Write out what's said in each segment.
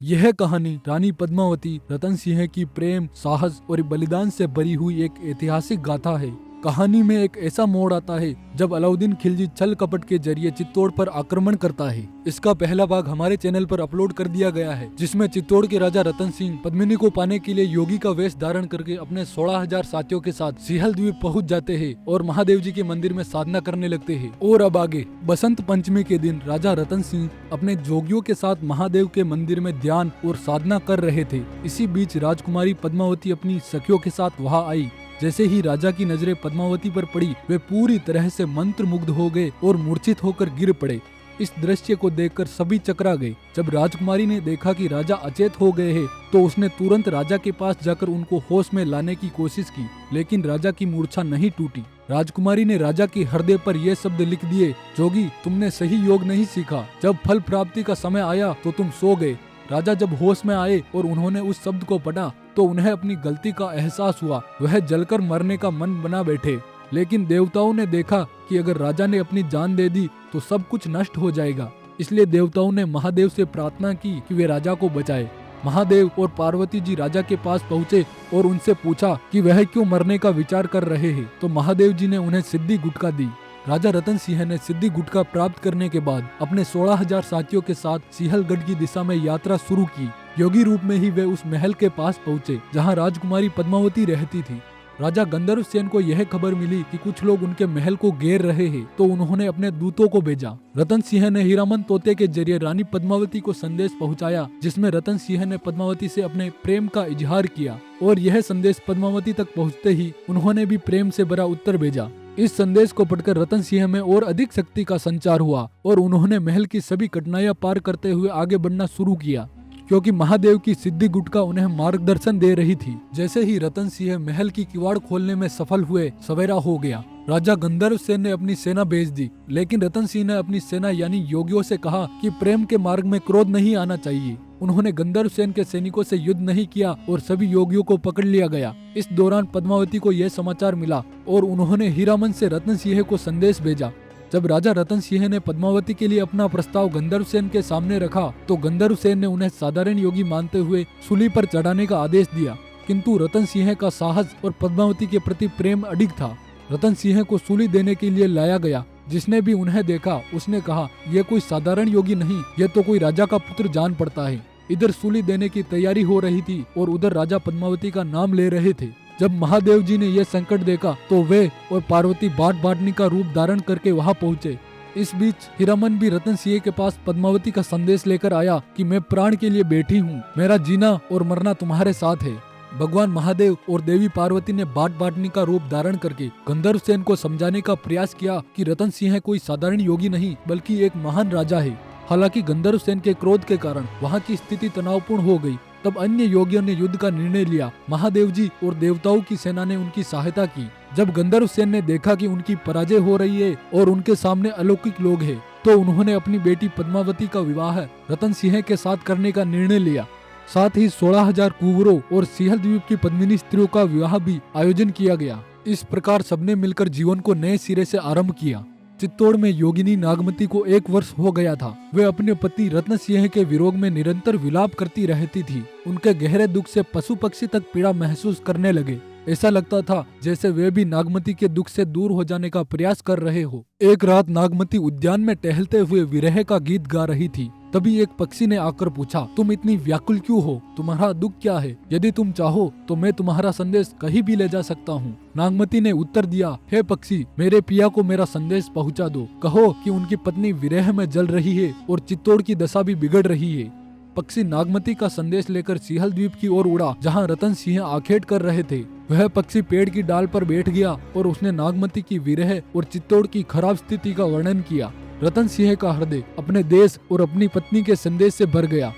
यह कहानी रानी पद्मावती रतन सिंह की प्रेम, साहस और बलिदान से भरी हुई एक ऐतिहासिक गाथा है। कहानी में एक ऐसा मोड़ आता है जब अलाउद्दीन खिलजी छल कपट के जरिए चित्तौड़ पर आक्रमण करता है। इसका पहला भाग हमारे चैनल पर अपलोड कर दिया गया है, जिसमें चित्तौड़ के राजा रतन सिंह पद्मिनी को पाने के लिए योगी का वेश धारण करके अपने 16,000 साथियों के साथ सिहल द्वीप पहुंच जाते हैं और महादेव जी के मंदिर में साधना करने लगते हैं। और अब आगे बसंत पंचमी के दिन राजा रतन सिंह अपने जोगियों के साथ महादेव के मंदिर में ध्यान और साधना कर रहे थे। इसी बीच राजकुमारी पद्मावती अपनी सखियों के साथ वहां आई। जैसे ही राजा की नजरें पद्मावती पर पड़ी, वे पूरी तरह से मंत्र मुग्ध हो गए और मूर्छित होकर गिर पड़े। इस दृश्य को देखकर सभी चकरा गए। जब राजकुमारी ने देखा कि राजा अचेत हो गए हैं, तो उसने तुरंत राजा के पास जाकर उनको होश में लाने की कोशिश की, लेकिन राजा की मूर्छा नहीं टूटी। राजकुमारी ने राजा के हृदय पर ये शब्द लिख दिए, जोगी तुमने सही योग नहीं सीखा, जब फल प्राप्ति का समय आया तो तुम सो गए। राजा जब होश में आए और उन्होंने उस शब्द को पढ़ा तो उन्हें अपनी गलती का एहसास हुआ। वह जलकर मरने का मन बना बैठे, लेकिन देवताओं ने देखा कि अगर राजा ने अपनी जान दे दी तो सब कुछ नष्ट हो जाएगा। इसलिए देवताओं ने महादेव से प्रार्थना की कि वे राजा को बचाए। महादेव और पार्वती जी राजा के पास पहुँचे और उनसे पूछा कि वह क्यों मरने का विचार कर रहे हैं। तो महादेव जी ने उन्हें सिद्धि गुटका दी। राजा रतन सिंह ने सिद्धि गुटका प्राप्त करने के बाद अपने 16,000 साथियों के साथ सिहलगढ़ की दिशा में यात्रा शुरू की। योगी रूप में ही वे उस महल के पास पहुँचे जहाँ राजकुमारी पद्मावती रहती थी। राजा गंधर्व सेन को यह खबर मिली कि कुछ लोग उनके महल को घेर रहे हैं, तो उन्होंने अपने दूतों को भेजा। रतन सिंह ने हीरामन तोते के जरिए रानी पद्मावती को संदेश पहुंचाया, जिसमें रतन सिंह ने पद्मावती से अपने प्रेम का इजहार किया। और यह संदेश पद्मावती तक पहुंचते ही उन्होंने भी प्रेम से भरा उत्तर भेजा। इस संदेश को पढ़कर रतन सिंह में और अधिक शक्ति का संचार हुआ और उन्होंने महल की सभी कठिनाइयां पार करते हुए आगे बढ़ना शुरू किया, क्योंकि महादेव की सिद्धि गुटका उन्हें मार्गदर्शन दे रही थी। जैसे ही रतन सिंह महल की किवाड़ खोलने में सफल हुए, सवेरा हो गया। राजा गंधर्व सेन ने अपनी सेना भेज दी, लेकिन रतन सिंह ने अपनी सेना यानी योगियों से कहा कि प्रेम के मार्ग में क्रोध नहीं आना चाहिए। उन्होंने गंधर्व सेन के सैनिकों से युद्ध नहीं किया और सभी योगियों को पकड़ लिया गया। इस दौरान पद्मावती को यह समाचार मिला और उन्होंने हीरामन से रतन सिंह को संदेश भेजा। जब राजा रतन सिंह ने पद्मावती के लिए अपना प्रस्ताव गंधर्व सेन के सामने रखा, तो गंधर्व सेन ने उन्हें साधारण योगी मानते हुए सूली पर चढ़ाने का आदेश दिया। किंतु रतन सिंह का साहस और पद्मावती के प्रति प्रेम अडिग था। रतन सिंह को सूली देने के लिए लाया गया। जिसने भी उन्हें देखा, उसने कहा, यह कोई साधारण योगी नहीं, यह तो कोई राजा का पुत्र जान पड़ता है। इधर सूली देने की तैयारी हो रही थी और उधर राजा पद्मावती का नाम ले रहे थे। जब महादेव जी ने यह संकट देखा, तो वे और पार्वती बाट बाटनी का रूप धारण करके वहां पहुंचे। इस बीच हीरामन भी रतन सिंह के पास पद्मावती का संदेश लेकर आया कि मैं प्राण के लिए बैठी हूँ, मेरा जीना और मरना तुम्हारे साथ है। भगवान महादेव और देवी पार्वती ने बाट बाटनी का रूप धारण करके गंधर्व सेन को समझाने का प्रयास किया कि रतन सिंह कोई साधारण योगी नहीं, बल्कि एक महान राजा है। हालांकि गंधर्व सेन के क्रोध के कारण वहां की स्थिति तनावपूर्ण हो गई। तब अन्य योगियों ने युद्ध का निर्णय लिया। महादेव जी और देवताओं की सेना ने उनकी सहायता की। जब गंधर्व सेन ने देखा कि उनकी पराजय हो रही है और उनके सामने अलौकिक लोग हैं, तो उन्होंने अपनी बेटी पद्मावती का विवाह रतन सिंह के साथ करने का निर्णय लिया। साथ ही 16,000 कुंवरों और सिहल द्वीप की पद्मिनी स्त्रियों का विवाह भी आयोजन किया गया। इस प्रकार सबने मिलकर जीवन को नए सिरे से आरंभ किया। चित्तौड़ में योगिनी नागमती को 1 वर्ष हो गया था। वे अपने पति रत्न सिंह के विरोध में निरंतर विलाप करती रहती थी। उनके गहरे दुख से पशु पक्षी तक पीड़ा महसूस करने लगे। ऐसा लगता था जैसे वे भी नागमती के दुख से दूर हो जाने का प्रयास कर रहे हो। एक रात नागमती उद्यान में टहलते हुए विरह का गीत गा रही थी। तभी एक पक्षी ने आकर पूछा, तुम इतनी व्याकुल क्यों हो? तुम्हारा दुख क्या है? यदि तुम चाहो तो मैं तुम्हारा संदेश कहीं भी ले जा सकता हूँ। नागमती ने उत्तर दिया, हे पक्षी, मेरे पिया को मेरा संदेश पहुँचा दो। कहो कि उनकी पत्नी विरह में जल रही है और चित्तौड़ की दशा भी बिगड़ रही है। पक्षी नागमती का संदेश लेकर सिहल द्वीप की ओर उड़ा, जहाँ रतन सिंह आखेट कर रहे थे। वह पक्षी पेड़ की डाल पर बैठ गया और उसने नागमती की विरह और चित्तौड़ की खराब स्थिति का वर्णन किया। रतन सिंह का हृदय अपने देश और अपनी पत्नी के संदेश से भर गया।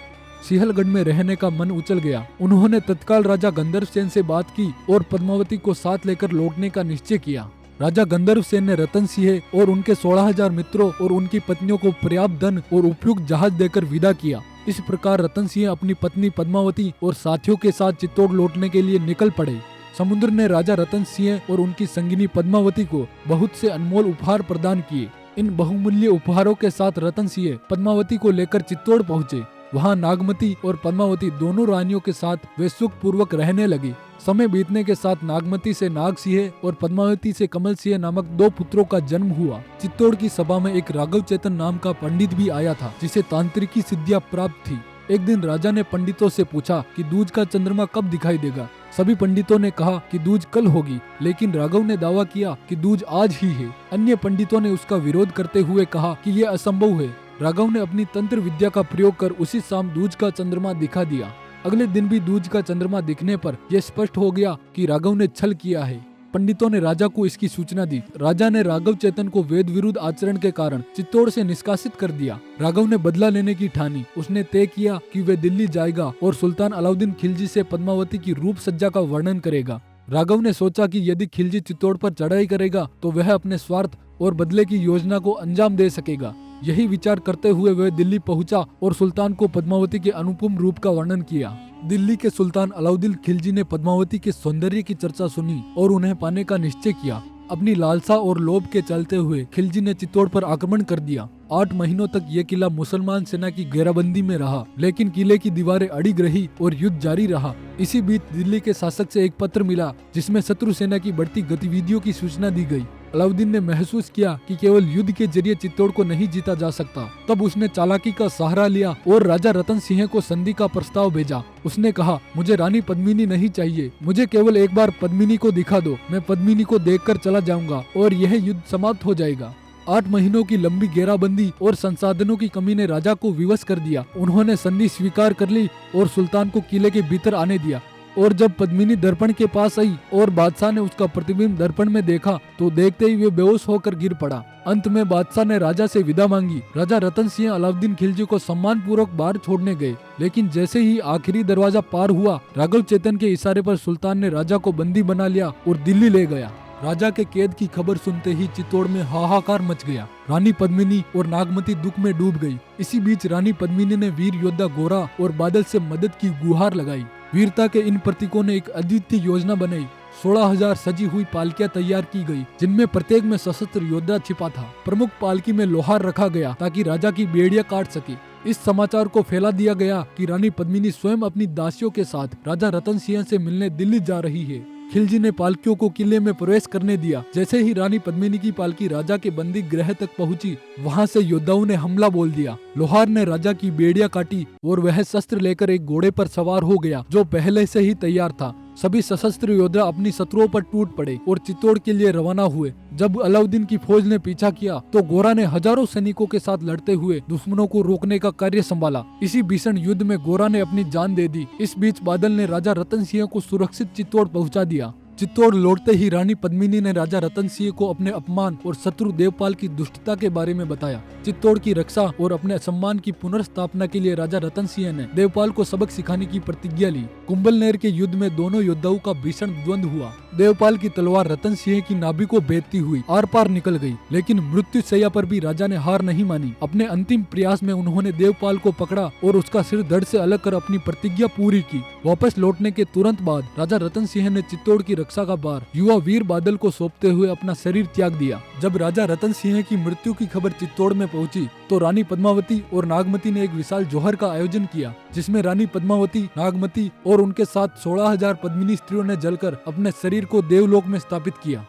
सिहलगढ़ में रहने का मन उछल गया। उन्होंने तत्काल राजा गंधर्व सेन से बात की और पद्मावती को साथ लेकर लौटने का निश्चय किया। राजा गंधर्व सेन ने रतन सिंह और उनके 16,000 मित्रों और उनकी पत्नियों को पर्याप्त धन और उपयुक्त जहाज देकर विदा किया। इस प्रकार रतन सिंह अपनी पत्नी पद्मावती और साथियों के साथ चित्तौड़ लौटने के लिए निकल पड़े। समुद्र ने राजा रतन सिंह और उनकी संगिनी पद्मावती को बहुत से अनमोल उपहार प्रदान किए। इन बहुमूल्य उपहारों के साथ रतन सिंह पद्मावती को लेकर चित्तौड़ पहुंचे। वहाँ नागमती और पद्मावती दोनों रानियों के साथ वे सुख पूर्वक रहने लगी। समय बीतने के साथ नागमती से नाग सिंह और पद्मावती से कमल सिंह नामक 2 पुत्रों का जन्म हुआ। चित्तौड़ की सभा में एक राघव चेतन नाम का पंडित भी आया था, जिसे तांत्रिकी सिद्धियां प्राप्त थी। एक दिन राजा ने पंडितों से पूछा कि दूज का चंद्रमा कब दिखाई देगा। सभी पंडितों ने कहा कि दूज कल होगी, लेकिन राघव ने दावा किया कि दूज आज ही है। अन्य पंडितों ने उसका विरोध करते हुए कहा कि यह असंभव है। राघव ने अपनी तंत्र विद्या का प्रयोग कर उसी शाम दूज का चंद्रमा दिखा दिया। अगले दिन भी दूज का चंद्रमा दिखने पर यह स्पष्ट हो गया कि राघव ने छल किया है। पंडितों ने राजा को इसकी सूचना दी। राजा ने राघव चेतन को वेद विरुद्ध आचरण के कारण चित्तौड़ से निष्कासित कर दिया। राघव ने बदला लेने की ठानी। उसने तय किया कि वे दिल्ली जाएगा और सुल्तान अलाउद्दीन खिलजी से पद्मावती की रूप सज्जा का वर्णन करेगा। राघव ने सोचा कि यदि खिलजी चित्तौड़ पर चढ़ाई करेगा तो वह अपने स्वार्थ और बदले की योजना को अंजाम दे सकेगा। यही विचार करते हुए वह दिल्ली पहुंचा और सुल्तान को पद्मावती के अनुपम रूप का वर्णन किया। दिल्ली के सुल्तान अलाउद्दीन खिलजी ने पद्मावती के सौंदर्य की चर्चा सुनी और उन्हें पाने का निश्चय किया। अपनी लालसा और लोभ के चलते हुए खिलजी ने चित्तौड़ पर आक्रमण कर दिया। 8 महीनों तक ये किला मुसलमान सेना की घेराबंदी में रहा, लेकिन किले की दीवारें अड़िग रही और युद्ध जारी रहा। इसी बीच दिल्ली के शासक से एक पत्र मिला जिसमें शत्रु सेना की बढ़ती गतिविधियों की सूचना दी गई। अलाउद्दीन ने महसूस किया कि केवल युद्ध के जरिए चित्तौड़ को नहीं जीता जा सकता। तब उसने चालाकी का सहारा लिया और राजा रतन सिंह को संधि का प्रस्ताव भेजा। उसने कहा, मुझे रानी पद्मिनी नहीं चाहिए, मुझे केवल एक बार पद्मिनी को दिखा दो। मैं पद्मिनी को देखकर चला जाऊंगा और यह युद्ध समाप्त हो जाएगा। 8 महीनों की लंबी घेराबंदी और संसाधनों की कमी ने राजा को विवश कर दिया। उन्होंने संधि स्वीकार कर ली और सुल्तान को किले के भीतर आने दिया। और जब पद्मिनी दर्पण के पास आई और बादशाह ने उसका प्रतिबिंब दर्पण में देखा तो देखते ही वे बेहोश होकर गिर पड़ा। अंत में बादशाह ने राजा से विदा मांगी। राजा रतन सिंह अलाउद्दीन खिलजी को सम्मान पूर्वक बाहर छोड़ने गए, लेकिन जैसे ही आखिरी दरवाजा पार हुआ, राघव चेतन के इशारे पर सुल्तान ने राजा को बंदी बना लिया और दिल्ली ले गया। राजा के कैद की खबर सुनते ही चित्तौड़ में हाहाकार मच गया। रानी पद्मिनी और नागमती दुख में डूब गई। इसी बीच रानी पद्मिनी ने वीर योद्धा गोरा और बादल से मदद की गुहार लगाई। वीरता के इन प्रतीकों ने एक अद्वितीय योजना बनाई। 16,000 सजी हुई पालकियां तैयार की गई, जिनमें प्रत्येक में सशस्त्र योद्धा छिपा था। प्रमुख पालकी में लोहार रखा गया ताकि राजा की बेड़ियां काट सके। इस समाचार को फैला दिया गया कि रानी पद्मिनी स्वयं अपनी दासियों के साथ राजा रतन सिंह से मिलने दिल्ली जा रही है। खिलजी ने पालकियों को किले में प्रवेश करने दिया। जैसे ही रानी पद्मिनी की पालकी राजा के बंदी गृह तक पहुंची, वहां से योद्धाओं ने हमला बोल दिया। लोहार ने राजा की बेड़ियां काटी और वह शस्त्र लेकर एक घोड़े पर सवार हो गया जो पहले से ही तैयार था। सभी सशस्त्र योद्धा अपनी शत्रुओं पर टूट पड़े और चित्तौड़ के लिए रवाना हुए। जब अलाउद्दीन की फौज ने पीछा किया तो गोरा ने हजारों सैनिकों के साथ लड़ते हुए दुश्मनों को रोकने का कार्य संभाला। इसी भीषण युद्ध में गोरा ने अपनी जान दे दी। इस बीच बादल ने राजा रतन सिंह को सुरक्षित चित्तौड़ पहुंचा दिया। चित्तौड़ लौटते ही रानी पद्मिनी ने राजा रतन सिंह को अपने अपमान और शत्रु देवपाल की दुष्टता के बारे में बताया। चित्तौड़ की रक्षा और अपने सम्मान की पुनर्स्थापना के लिए राजा रतन सिंह ने देवपाल को सबक सिखाने की प्रतिज्ञा ली। कुंभलनेर के युद्ध में दोनों योद्धाओं का भीषण द्वंद्व हुआ। देवपाल की तलवार रतन सिंह की नाभि को भेदती हुई आर पार निकल गई, लेकिन मृत्यु शैया पर भी राजा ने हार नहीं मानी। अपने अंतिम प्रयास में उन्होंने देवपाल को पकड़ा और उसका सिर धड़ से अलग कर अपनी प्रतिज्ञा पूरी की। वापस लौटने के तुरंत बाद राजा रतन सिंह ने चित्तौड़ की रक्षा का भार युवा वीर बादल को सौंपते हुए अपना शरीर त्याग दिया। जब राजा रतन सिंह की मृत्यु की खबर चित्तौड़ में पहुंची तो रानी पद्मावती और नागमती ने एक विशाल जोहर का आयोजन किया, जिसमें रानी पद्मावती, नागमती और उनके साथ 16,000 पद्मिनी स्त्रियों ने जलकर अपने शरीर को देवलोक में स्थापित किया।